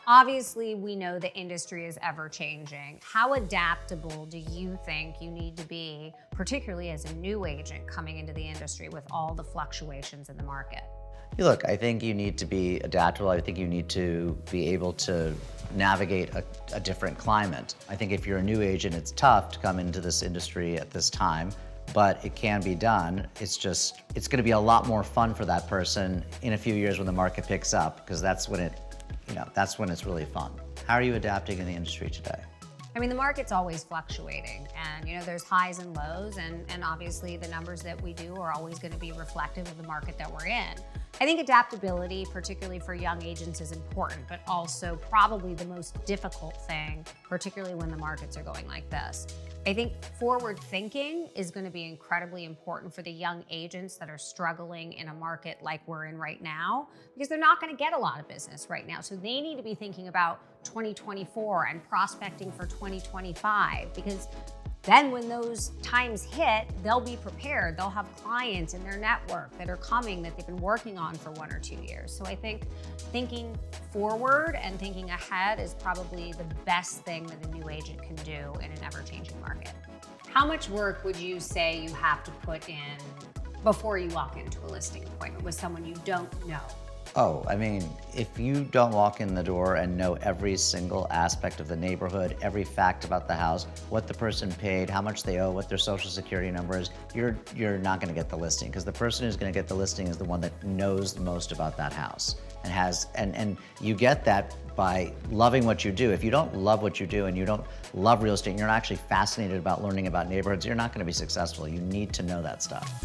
Obviously, we know the industry is ever changing. How adaptable do you think you need to be, particularly as a new agent coming into the industry with all the fluctuations in the market? Look, I think you need to be adaptable. I think you need to be able to navigate a different climate. I think if you're a new agent, it's tough to come into this industry at this time, but it can be done. It's going to be a lot more fun for that person in a few years when the market picks up, because that's when that's when it's really fun. How are you adapting in the industry today? I mean, the market's always fluctuating, and there's highs and lows, and obviously the numbers that we do are always going to be reflective of the market that we're in. I think adaptability, particularly for young agents, is important, but also probably the most difficult thing, particularly when the markets are going like this. I think forward thinking is going to be incredibly important for the young agents that are struggling in a market like we're in right now, because they're not going to get a lot of business right now. So they need to be thinking about 2024 and prospecting for 2025, because then when those times hit, they'll be prepared. They'll have clients in their network that are coming that they've been working on for 1 or 2 years. So I think thinking forward and thinking ahead is probably the best thing that a new agent can do in an ever-changing market. How much work would you say you have to put in before you walk into a listing appointment with someone you don't know? Oh, I mean, if you don't walk in the door and know every single aspect of the neighborhood, every fact about the house, what the person paid, how much they owe, what their social security number is, you're not going to get the listing, because the person who's going to get the listing is the one that knows the most about that house and you get that by loving what you do. If you don't love what you do and you don't love real estate and you're not actually fascinated about learning about neighborhoods, you're not going to be successful. You need to know that stuff.